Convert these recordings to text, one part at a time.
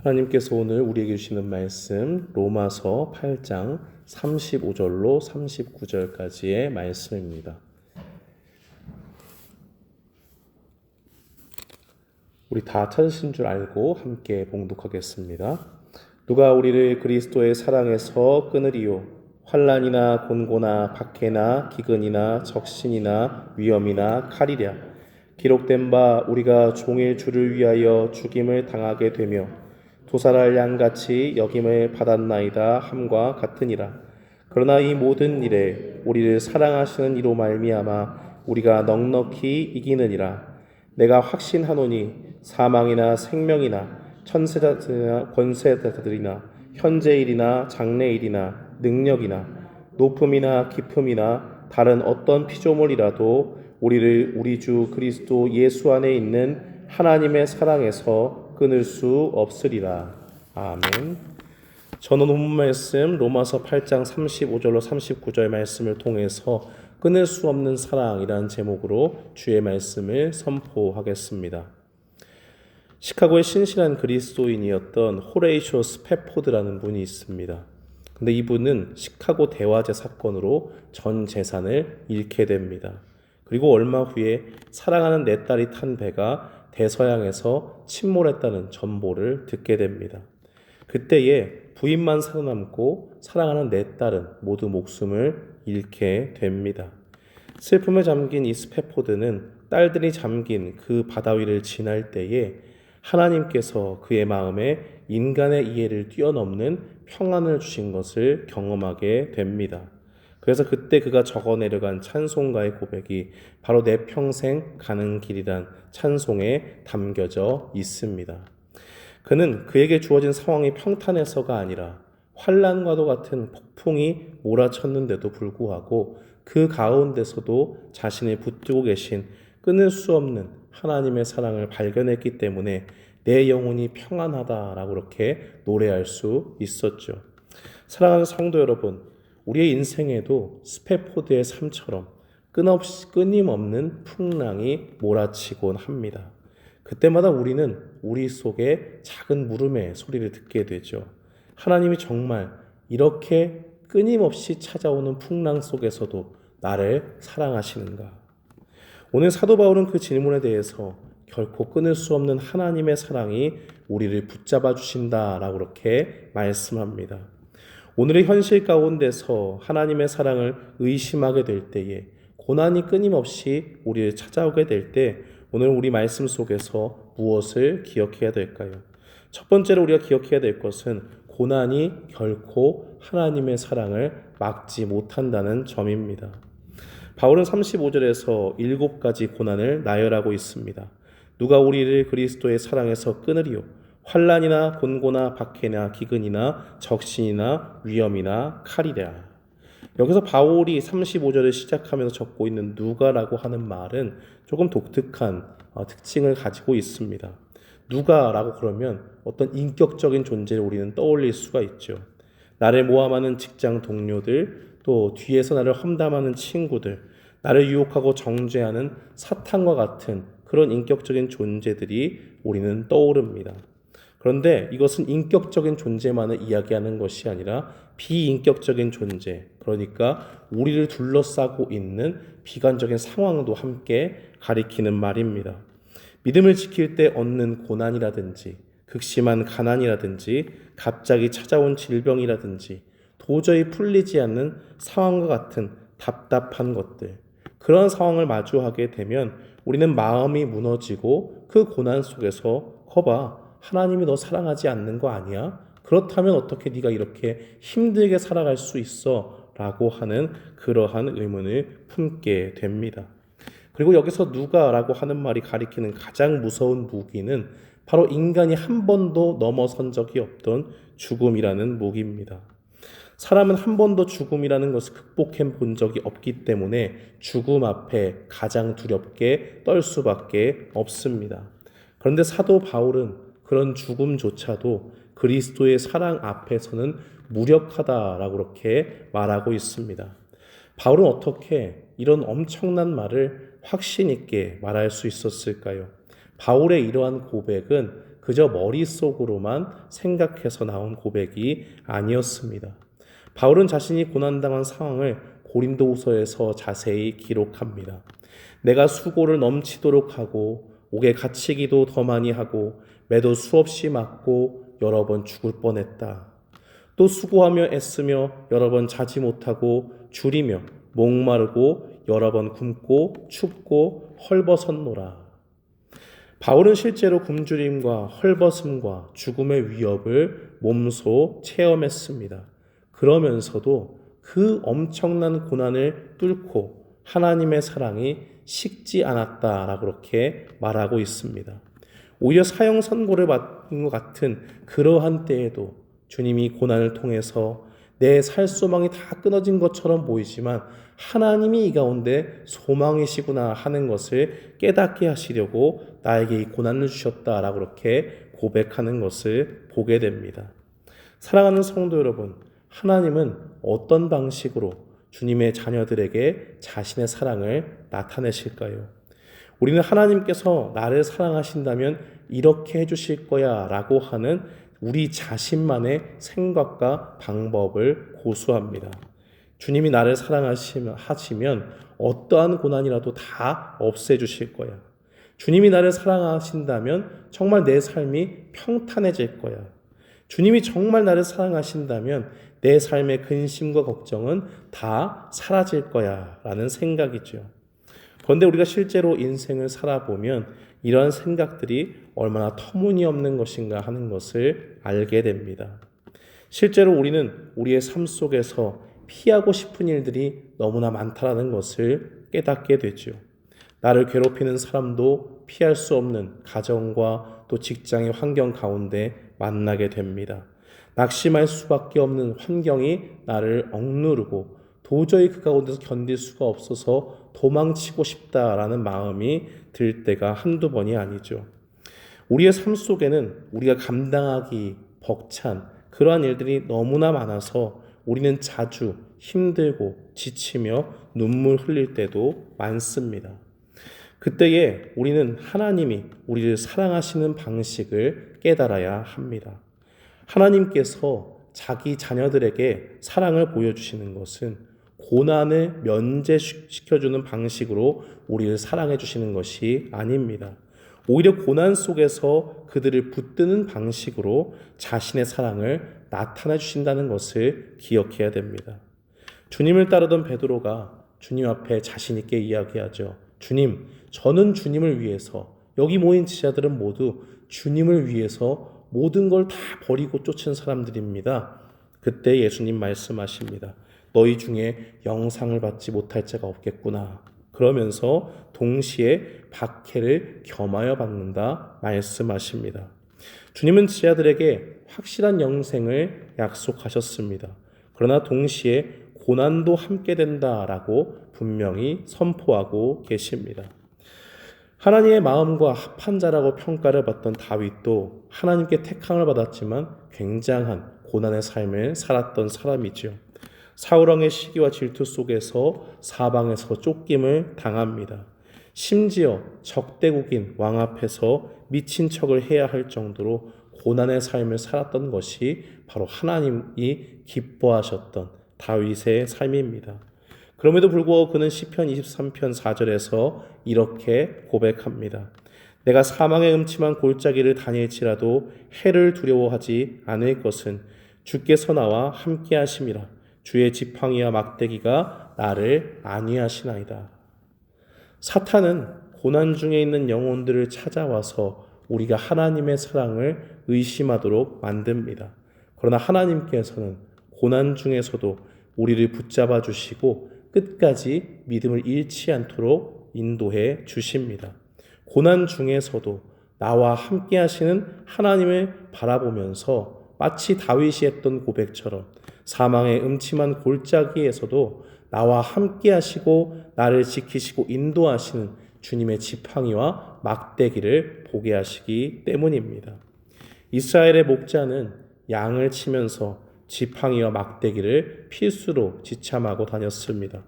하나님께서 오늘 우리에게 주시는 말씀 로마서 8장 35절로 39절까지의 말씀입니다. 우리 다 찾으신 줄 알고 함께 봉독하겠습니다. 누가 우리를 그리스도의 사랑에서 끊으리요? 환난이나 곤고나 박해나 기근이나 적신이나 위험이나 칼이랴. 기록된 바 우리가 종일 주를 위하여 죽임을 당하게 되며 도살할 양같이 여김을 받았나이다 함과 같으니라. 그러나 이 모든 일에 우리를 사랑하시는 이로 말미암아 우리가 넉넉히 이기느니라. 내가 확신하노니 사망이나 생명이나 천사들이나 권세자들이나 현재일이나 장래일이나 능력이나 높음이나 깊음이나 다른 어떤 피조물이라도 우리를 우리 주 그리스도 예수 안에 있는 하나님의 사랑에서 끊을 수 없으리라. 아멘. 저는 본문 말씀 로마서 8장 35절로 39절 말씀을 통해서 끊을 수 없는 사랑이라는 제목으로 주의 말씀을 선포하겠습니다. 시카고의 신실한 그리스도인이었던 호레이쇼 스패포드라는 분이 있습니다. 근데 이분은 시카고 대화제 사건으로 전 재산을 잃게 됩니다. 그리고 얼마 후에 사랑하는 내 딸이 탄 배가 대서양에서 침몰했다는 전보를 듣게 됩니다. 그때에 부인만 살아남고 사랑하는 내 딸은 모두 목숨을 잃게 됩니다. 슬픔에 잠긴 이 스패포드는 딸들이 잠긴 그 바다 위를 지날 때에 하나님께서 그의 마음에 인간의 이해를 뛰어넘는 평안을 주신 것을 경험하게 됩니다. 그래서 그때 그가 적어내려간 찬송가의 고백이 바로 내 평생 가는 길이란 찬송에 담겨져 있습니다. 그는 그에게 주어진 상황이 평탄해서가 아니라 환난과도 같은 폭풍이 몰아쳤는데도 불구하고 그 가운데서도 자신을 붙들고 계신 끊을 수 없는 하나님의 사랑을 발견했기 때문에 내 영혼이 평안하다라고 그렇게 노래할 수 있었죠. 사랑하는 성도 여러분, 우리의 인생에도 스패포드의 삶처럼 끊임없는 풍랑이 몰아치곤 합니다. 그때마다 우리는 우리 속에 작은 물음의 소리를 듣게 되죠. 하나님이 정말 이렇게 끊임없이 찾아오는 풍랑 속에서도 나를 사랑하시는가? 오늘 사도 바울은 그 질문에 대해서 결코 끊을 수 없는 하나님의 사랑이 우리를 붙잡아 주신다라고 그렇게 말씀합니다. 오늘의 현실 가운데서 하나님의 사랑을 의심하게 될 때에 고난이 끊임없이 우리를 찾아오게 될 때 오늘 우리 말씀 속에서 무엇을 기억해야 될까요? 첫 번째로 우리가 기억해야 될 것은 고난이 결코 하나님의 사랑을 막지 못한다는 점입니다. 바울은 35절에서 7가지 고난을 나열하고 있습니다. 누가 우리를 그리스도의 사랑에서 끊으리요? 환난이나 곤고나 박해나 기근이나 적신이나 위험이나 칼이랴. 여기서 바울이 35절을 시작하면서 적고 있는 누가라고 하는 말은 조금 독특한 특징을 가지고 있습니다. 누가라고 그러면 어떤 인격적인 존재를 우리는 떠올릴 수가 있죠. 나를 모함하는 직장 동료들, 또 뒤에서 나를 험담하는 친구들, 나를 유혹하고 정죄하는 사탄과 같은 그런 인격적인 존재들이 우리는 떠오릅니다. 그런데 이것은 인격적인 존재만을 이야기하는 것이 아니라 비인격적인 존재, 그러니까 우리를 둘러싸고 있는 비관적인 상황도 함께 가리키는 말입니다. 믿음을 지킬 때 얻는 고난이라든지 극심한 가난이라든지 갑자기 찾아온 질병이라든지 도저히 풀리지 않는 상황과 같은 답답한 것들, 그런 상황을 마주하게 되면 우리는 마음이 무너지고 그 고난 속에서 거봐, 하나님이 너 사랑하지 않는 거 아니야? 그렇다면 어떻게 네가 이렇게 힘들게 살아갈 수 있어? 라고 하는 그러한 의문을 품게 됩니다. 그리고 여기서 누가라고 하는 말이 가리키는 가장 무서운 무기는 바로 인간이 한 번도 넘어선 적이 없던 죽음이라는 무기입니다. 사람은 한 번도 죽음이라는 것을 극복해 본 적이 없기 때문에 죽음 앞에 가장 두렵게 떨 수밖에 없습니다. 그런데 사도 바울은 그런 죽음조차도 그리스도의 사랑 앞에서는 무력하다라고 그렇게 말하고 있습니다. 바울은 어떻게 이런 엄청난 말을 확신 있게 말할 수 있었을까요? 바울의 이러한 고백은 그저 머릿속으로만 생각해서 나온 고백이 아니었습니다. 바울은 자신이 고난당한 상황을 고린도후서에서 자세히 기록합니다. 내가 수고를 넘치도록 하고 옥에 갇히기도 더 많이 하고 매도 수없이 맞고 여러 번 죽을 뻔했다. 또 수고하며 애쓰며 여러 번 자지 못하고 줄이며 목마르고 여러 번 굶고 춥고 헐벗었노라. 바울은 실제로 굶주림과 헐벗음과 죽음의 위협을 몸소 체험했습니다. 그러면서도 그 엄청난 고난을 뚫고 하나님의 사랑이 식지 않았다라고 그렇게 말하고 있습니다. 오히려 사형 선고를 받은 것 같은 그러한 때에도 주님이 고난을 통해서 내 살 소망이 다 끊어진 것처럼 보이지만 하나님이 이 가운데 소망이시구나 하는 것을 깨닫게 하시려고 나에게 이 고난을 주셨다라고 그렇게 고백하는 것을 보게 됩니다. 사랑하는 성도 여러분, 하나님은 어떤 방식으로 주님의 자녀들에게 자신의 사랑을 나타내실까요? 우리는 하나님께서 나를 사랑하신다면 이렇게 해주실 거야 라고 하는 우리 자신만의 생각과 방법을 고수합니다. 주님이 나를 사랑하시면 어떠한 고난이라도 다 없애주실 거야. 주님이 나를 사랑하신다면 정말 내 삶이 평탄해질 거야. 주님이 정말 나를 사랑하신다면 내 삶의 근심과 걱정은 다 사라질 거야 라는 생각이죠. 그런데 우리가 실제로 인생을 살아보면 이런 생각들이 얼마나 터무니없는 것인가 하는 것을 알게 됩니다. 실제로 우리는 우리의 삶 속에서 피하고 싶은 일들이 너무나 많다는 것을 깨닫게 되죠. 나를 괴롭히는 사람도 피할 수 없는 가정과 또 직장의 환경 가운데 만나게 됩니다. 낙심할 수밖에 없는 환경이 나를 억누르고 도저히 그 가운데서 견딜 수가 없어서 도망치고 싶다라는 마음이 들 때가 한두 번이 아니죠. 우리의 삶 속에는 우리가 감당하기 벅찬 그러한 일들이 너무나 많아서 우리는 자주 힘들고 지치며 눈물 흘릴 때도 많습니다. 그때에 우리는 하나님이 우리를 사랑하시는 방식을 깨달아야 합니다. 하나님께서 자기 자녀들에게 사랑을 보여주시는 것은 고난을 면제시켜주는 방식으로 우리를 사랑해 주시는 것이 아닙니다. 오히려 고난 속에서 그들을 붙드는 방식으로 자신의 사랑을 나타내 주신다는 것을 기억해야 됩니다. 주님을 따르던 베드로가 주님 앞에 자신 있게 이야기하죠. 주님, 저는 주님을 위해서, 여기 모인 지자들은 모두 주님을 위해서 모든 걸 다 버리고 쫓은 사람들입니다. 그때 예수님 말씀하십니다. 너희 중에 영상을 받지 못할 자가 없겠구나. 그러면서 동시에 박해를 겸하여 받는다 말씀하십니다. 주님은 지자들에게 확실한 영생을 약속하셨습니다. 그러나 동시에 고난도 함께 된다라고 분명히 선포하고 계십니다. 하나님의 마음과 합한 자라고 평가를 받던 다윗도 하나님께 택함을 받았지만 굉장한 고난의 삶을 살았던 사람이죠. 사울왕의 시기와 질투 속에서 사방에서 쫓김을 당합니다. 심지어 적대국인 왕 앞에서 미친 척을 해야 할 정도로 고난의 삶을 살았던 것이 바로 하나님이 기뻐하셨던 다윗의 삶입니다. 그럼에도 불구하고 그는 시편 23편 4절에서 이렇게 고백합니다. 내가 사망의 음침한 골짜기를 다닐지라도 해를 두려워하지 않을 것은 주께서 나와 함께 하심이라. 주의 지팡이와 막대기가 나를 안위하시나이다. 사탄은 고난 중에 있는 영혼들을 찾아와서 우리가 하나님의 사랑을 의심하도록 만듭니다. 그러나 하나님께서는 고난 중에서도 우리를 붙잡아 주시고 끝까지 믿음을 잃지 않도록 인도해 주십니다. 고난 중에서도 나와 함께 하시는 하나님을 바라보면서 마치 다윗이 했던 고백처럼 사망의 음침한 골짜기에서도 나와 함께 하시고 나를 지키시고 인도하시는 주님의 지팡이와 막대기를 보게 하시기 때문입니다. 이스라엘의 목자는 양을 치면서 지팡이와 막대기를 필수로 지참하고 다녔습니다.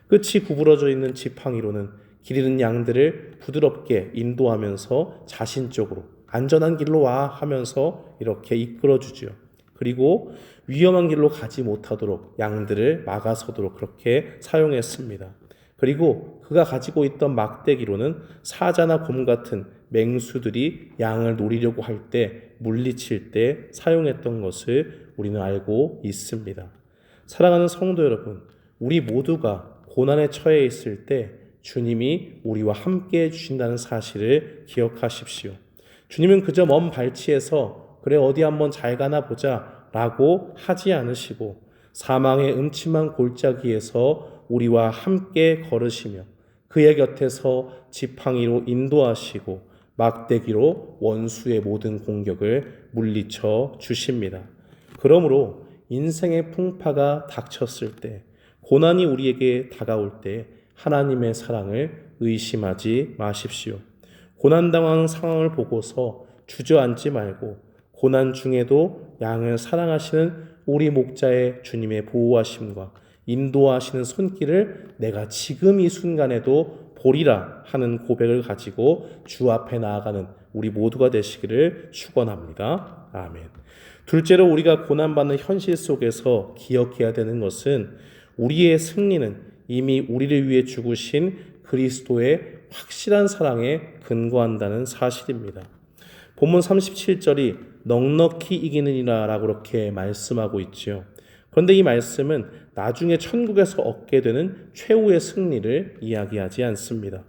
끝이 구부러져 있는 지팡이로는 길 잃은 양들을 부드럽게 인도하면서 자신 쪽으로 안전한 길로 와 하면서 이렇게 이끌어주죠. 그리고 위험한 길로 가지 못하도록 양들을 막아서도록 그렇게 사용했습니다. 그리고 그가 가지고 있던 막대기로는 사자나 곰 같은 맹수들이 양을 노리려고 할 때, 물리칠 때 사용했던 것을 우리는 알고 있습니다. 사랑하는 성도 여러분, 우리 모두가 고난에 처해 있을 때 주님이 우리와 함께 해주신다는 사실을 기억하십시오. 주님은 그저 먼 발치에서 그래 어디 한번 잘 가나 보자 라고 하지 않으시고 사망의 음침한 골짜기에서 우리와 함께 걸으시며 그의 곁에서 지팡이로 인도하시고 막대기로 원수의 모든 공격을 물리쳐 주십니다. 그러므로 인생의 풍파가 닥쳤을 때, 고난이 우리에게 다가올 때 하나님의 사랑을 의심하지 마십시오. 고난당한 상황을 보고서 주저앉지 말고 고난 중에도 양을 사랑하시는 우리 목자의 주님의 보호하심과 인도하시는 손길을 내가 지금 이 순간에도 보리라 하는 고백을 가지고 주 앞에 나아가는 우리 모두가 되시기를 축원합니다. 아멘. 둘째로 우리가 고난받는 현실 속에서 기억해야 되는 것은 우리의 승리는 이미 우리를 위해 죽으신 그리스도의 확실한 사랑에 근거한다는 사실입니다. 본문 37절이 넉넉히 이기느니라 라고 그렇게 말씀하고 있지요. 그런데 이 말씀은 나중에 천국에서 얻게 되는 최후의 승리를 이야기하지 않습니다.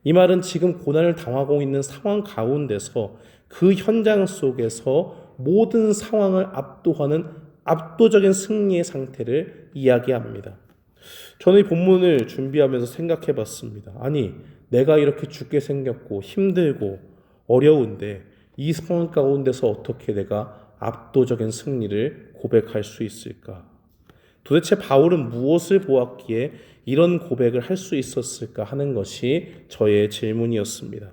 이 말은 지금 고난을 당하고 있는 상황 가운데서 그 현장 속에서 모든 상황을 압도하는 압도적인 승리의 상태를 이야기합니다. 저는 이 본문을 준비하면서 생각해 봤습니다. 아니, 내가 이렇게 죽게 생겼고 힘들고 어려운데 이 상황 가운데서 어떻게 내가 압도적인 승리를 고백할 수 있을까? 도대체 바울은 무엇을 보았기에 이런 고백을 할 수 있었을까 하는 것이 저의 질문이었습니다.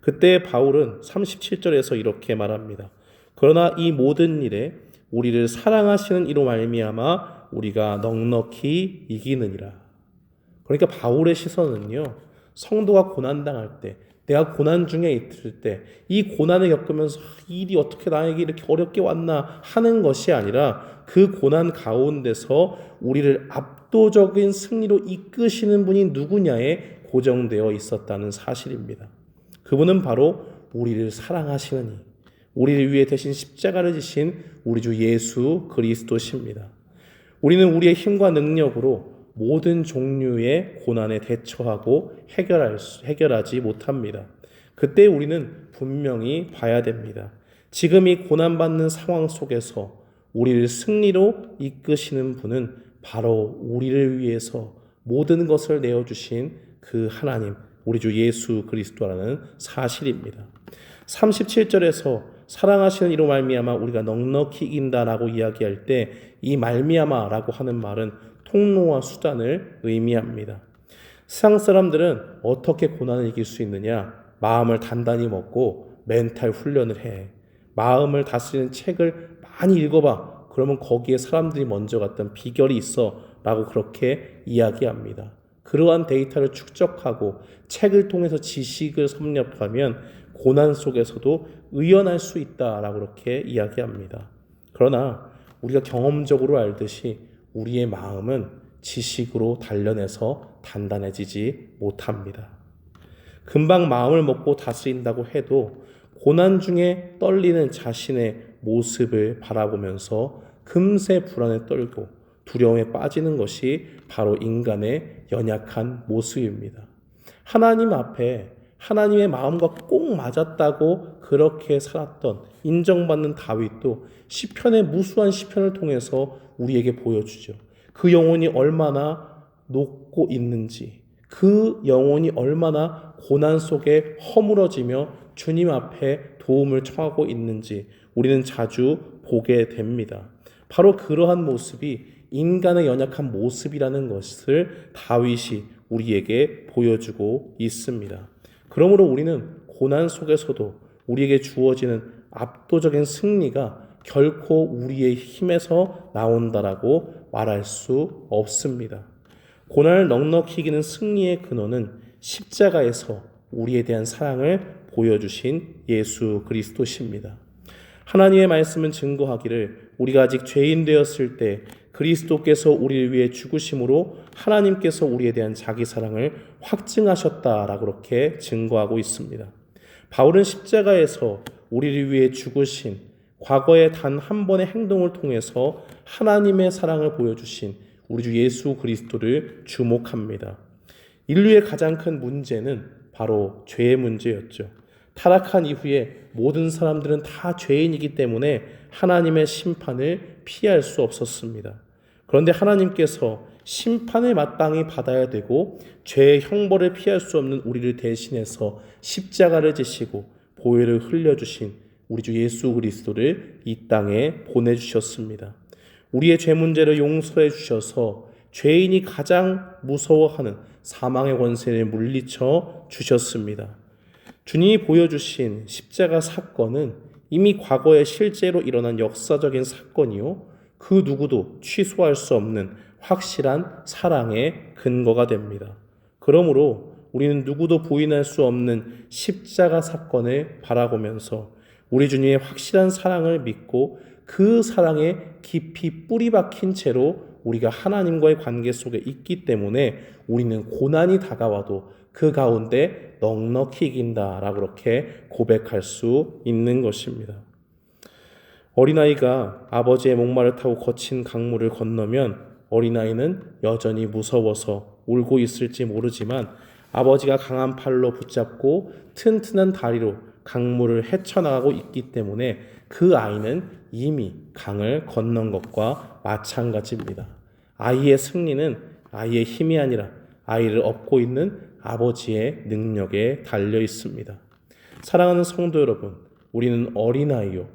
그때 바울은 37절에서 이렇게 말합니다. 그러나 이 모든 일에 우리를 사랑하시는 이로 말미암아 우리가 넉넉히 이기느니라. 그러니까 바울의 시선은요, 성도가 고난당할 때, 내가 고난 중에 있을 때, 이 고난을 겪으면서 이 일이 어떻게 나에게 이렇게 어렵게 왔나 하는 것이 아니라 그 고난 가운데서 우리를 압도적인 승리로 이끄시는 분이 누구냐에 고정되어 있었다는 사실입니다. 그분은 바로 우리를 사랑하시는 이, 우리를 위해 대신 십자가를 지신 우리 주 예수 그리스도십니다. 우리는 우리의 힘과 능력으로 모든 종류의 고난에 대처하고 해결하지 못합니다. 그때 우리는 분명히 봐야 됩니다. 지금 이 고난받는 상황 속에서 우리를 승리로 이끄시는 분은 바로 우리를 위해서 모든 것을 내어주신 그 하나님, 우리 주 예수 그리스도라는 사실입니다. 37절에서 사랑하시는 이로 말미암아 우리가 넉넉히 이긴다라고 이야기할 때 이 말미암아라고 하는 말은 통로와 수단을 의미합니다. 세상 사람들은 어떻게 고난을 이길 수 있느냐? 마음을 단단히 먹고 멘탈 훈련을 해. 마음을 다스리는 책을 많이 읽어봐. 그러면 거기에 사람들이 먼저 갔던 비결이 있어 라고 그렇게 이야기합니다. 그러한 데이터를 축적하고 책을 통해서 지식을 섭렵하면 고난 속에서도 의연할 수 있다라고 그렇게 이야기합니다. 그러나 우리가 경험적으로 알듯이 우리의 마음은 지식으로 단련해서 단단해지지 못합니다. 금방 마음을 먹고 다스린다고 해도 고난 중에 떨리는 자신의 모습을 바라보면서 금세 불안에 떨고 두려움에 빠지는 것이 바로 인간의 연약한 모습입니다. 하나님 앞에 하나님의 마음과 꼭 맞았다고 그렇게 살았던 인정받는 다윗도 시편의 무수한 시편을 통해서 우리에게 보여주죠. 그 영혼이 얼마나 녹고 있는지, 그 영혼이 얼마나 고난 속에 허물어지며 주님 앞에 도움을 청하고 있는지 우리는 자주 보게 됩니다. 바로 그러한 모습이 인간의 연약한 모습이라는 것을 다윗이 우리에게 보여주고 있습니다. 그러므로 우리는 고난 속에서도 우리에게 주어지는 압도적인 승리가 결코 우리의 힘에서 나온다라고 말할 수 없습니다. 고난을 넉넉히 이기는 승리의 근원은 십자가에서 우리에 대한 사랑을 보여주신 예수 그리스도십니다. 하나님의 말씀은 증거하기를 우리가 아직 죄인 되었을 때 그리스도께서 우리를 위해 죽으심으로 하나님께서 우리에 대한 자기 사랑을 확증하셨다라고 그렇게 증거하고 있습니다. 바울은 십자가에서 우리를 위해 죽으신 과거의 단 한 번의 행동을 통해서 하나님의 사랑을 보여주신 우리 주 예수 그리스도를 주목합니다. 인류의 가장 큰 문제는 바로 죄의 문제였죠. 타락한 이후에 모든 사람들은 다 죄인이기 때문에 하나님의 심판을 피할 수 없었습니다. 그런데 하나님께서 심판을 마땅히 받아야 되고 죄의 형벌을 피할 수 없는 우리를 대신해서 십자가를 지시고 보혈을 흘려주신 우리 주 예수 그리스도를 이 땅에 보내주셨습니다. 우리의 죄 문제를 용서해 주셔서 죄인이 가장 무서워하는 사망의 권세를 물리쳐 주셨습니다. 주님이 보여주신 십자가 사건은 이미 과거에 실제로 일어난 역사적인 사건이요, 그 누구도 취소할 수 없는 확실한 사랑의 근거가 됩니다. 그러므로 우리는 누구도 부인할 수 없는 십자가 사건을 바라보면서 우리 주님의 확실한 사랑을 믿고 그 사랑에 깊이 뿌리 박힌 채로 우리가 하나님과의 관계 속에 있기 때문에 우리는 고난이 다가와도 그 가운데 넉넉히 이긴다라고 그렇게 고백할 수 있는 것입니다. 어린아이가 아버지의 목마를 타고 거친 강물을 건너면 어린아이는 여전히 무서워서 울고 있을지 모르지만 아버지가 강한 팔로 붙잡고 튼튼한 다리로 강물을 헤쳐나가고 있기 때문에 그 아이는 이미 강을 건넌 것과 마찬가지입니다. 아이의 승리는 아이의 힘이 아니라 아이를 업고 있는 아버지의 능력에 달려 있습니다. 사랑하는 성도 여러분, 우리는 어린아이요,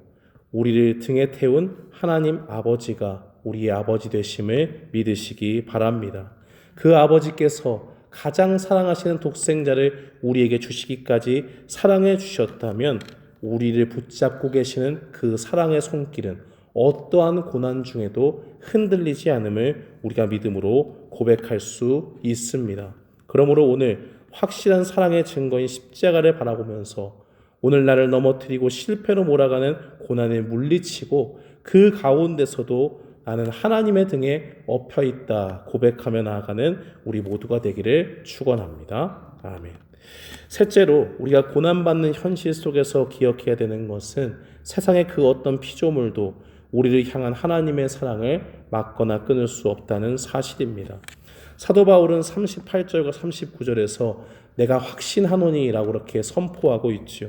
우리를 등에 태운 하나님 아버지가 우리의 아버지 되심을 믿으시기 바랍니다. 그 아버지께서 가장 사랑하시는 독생자를 우리에게 주시기까지 사랑해 주셨다면 우리를 붙잡고 계시는 그 사랑의 손길은 어떠한 고난 중에도 흔들리지 않음을 우리가 믿음으로 고백할 수 있습니다. 그러므로 오늘 확실한 사랑의 증거인 십자가를 바라보면서 오늘 나를 넘어뜨리고 실패로 몰아가는 고난을 물리치고 그 가운데서도 나는 하나님의 등에 엎혀있다 고백하며 나아가는 우리 모두가 되기를 축원합니다. 아멘. 셋째로 우리가 고난받는 현실 속에서 기억해야 되는 것은 세상의 그 어떤 피조물도 우리를 향한 하나님의 사랑을 막거나 끊을 수 없다는 사실입니다. 사도 바울은 38절과 39절에서 내가 확신하노니 라고 그렇게 선포하고 있죠.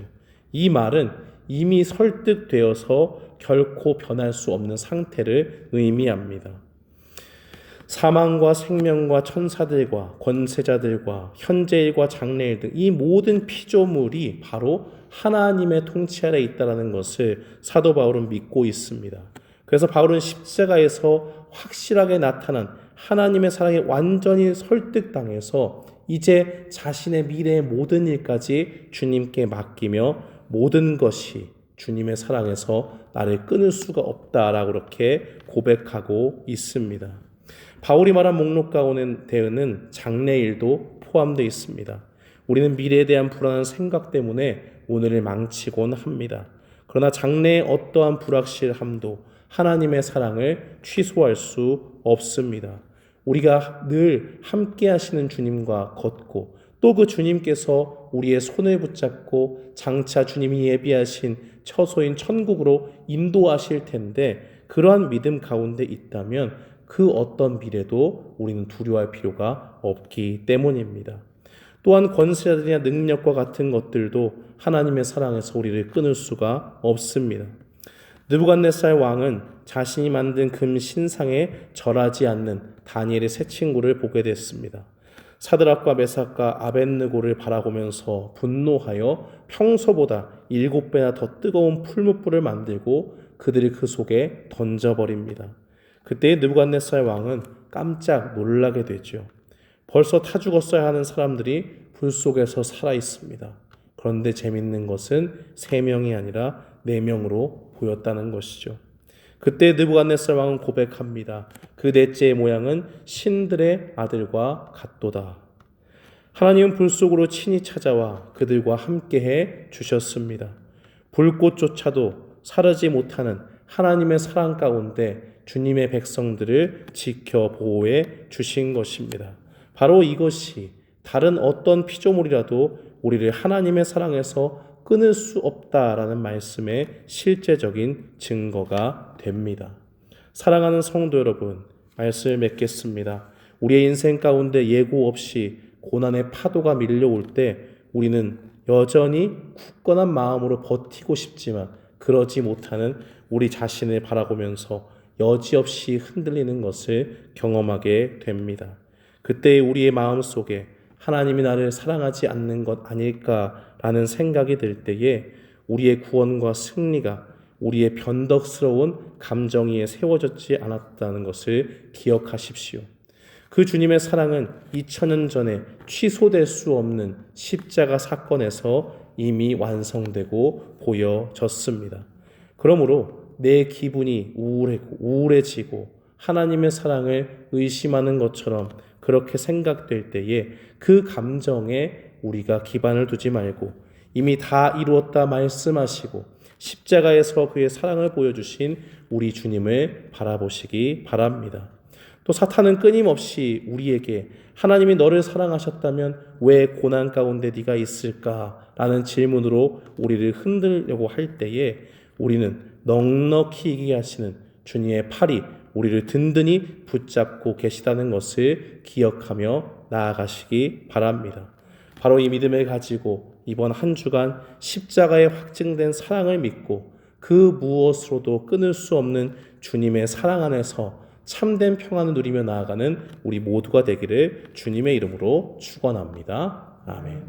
이 말은 이미 설득되어서 결코 변할 수 없는 상태를 의미합니다. 사망과 생명과 천사들과 권세자들과 현재일과 장래일 등 이 모든 피조물이 바로 하나님의 통치 아래 있다는 것을 사도 바울은 믿고 있습니다. 그래서 바울은 십자가에서 확실하게 나타난 하나님의 사랑에 완전히 설득당해서 이제 자신의 미래의 모든 일까지 주님께 맡기며 모든 것이 주님의 사랑에서 나를 끊을 수가 없다라고 그렇게 고백하고 있습니다. 바울이 말한 목록 가운데는 장래일도 포함되어 있습니다. 우리는 미래에 대한 불안한 생각 때문에 오늘을 망치곤 합니다. 그러나 장래의 어떠한 불확실함도 하나님의 사랑을 취소할 수 없습니다. 우리가 늘 함께 하시는 주님과 걷고 또 그 주님께서 우리의 손을 붙잡고 장차 주님이 예비하신 처소인 천국으로 인도하실 텐데 그러한 믿음 가운데 있다면 그 어떤 미래도 우리는 두려워할 필요가 없기 때문입니다. 또한 권세자들이나 능력과 같은 것들도 하나님의 사랑에서 우리를 끊을 수가 없습니다. 느부갓네살 왕은 자신이 만든 금 신상에 절하지 않는 다니엘의 세 친구를 보게 됐습니다. 사드락과 메삭과 아벳느고를 바라보면서 분노하여 평소보다 7배나 더 뜨거운 풀무불을 만들고 그들을 그 속에 던져버립니다. 그때 느부갓네살 왕은 깜짝 놀라게 되죠. 벌써 타 죽었어야 하는 사람들이 불 속에서 살아 있습니다. 그런데 재밌는 것은 3명이 아니라 4명으로 보였다는 것이죠. 그때 느부갓네살 왕은 고백합니다. 그 넷째의 모양은 신들의 아들과 같도다. 하나님은 불 속으로 친히 찾아와 그들과 함께해 주셨습니다. 불꽃조차도 사르지 못하는 하나님의 사랑 가운데 주님의 백성들을 지켜 보호해 주신 것입니다. 바로 이것이 다른 어떤 피조물이라도 우리를 하나님의 사랑에서 끊을 수 없다라는 말씀의 실제적인 증거가 됩니다. 사랑하는 성도 여러분, 말씀을 맺겠습니다. 우리의 인생 가운데 예고 없이 고난의 파도가 밀려올 때 우리는 여전히 굳건한 마음으로 버티고 싶지만 그러지 못하는 우리 자신을 바라보면서 여지없이 흔들리는 것을 경험하게 됩니다. 그때 우리의 마음 속에 하나님이 나를 사랑하지 않는 것 아닐까라는 생각이 들 때에 우리의 구원과 승리가 우리의 변덕스러운 감정 위에 세워졌지 않았다는 것을 기억하십시오. 그 주님의 사랑은 2000년 전에 취소될 수 없는 십자가 사건에서 이미 완성되고 보여졌습니다. 그러므로 내 기분이 우울해지고 하나님의 사랑을 의심하는 것처럼 그렇게 생각될 때에 그 감정에 우리가 기반을 두지 말고 이미 다 이루었다 말씀하시고 십자가에서 그의 사랑을 보여주신 우리 주님을 바라보시기 바랍니다. 또 사탄은 끊임없이 우리에게 하나님이 너를 사랑하셨다면 왜 고난 가운데 네가 있을까라는 질문으로 우리를 흔들려고 할 때에 우리는 넉넉히 이기게 하시는 주님의 팔이 우리를 든든히 붙잡고 계시다는 것을 기억하며 나아가시기 바랍니다. 바로 이 믿음을 가지고 이번 한 주간 십자가에 확증된 사랑을 믿고 그 무엇으로도 끊을 수 없는 주님의 사랑 안에서 참된 평안을 누리며 나아가는 우리 모두가 되기를 주님의 이름으로 축원합니다. 아멘.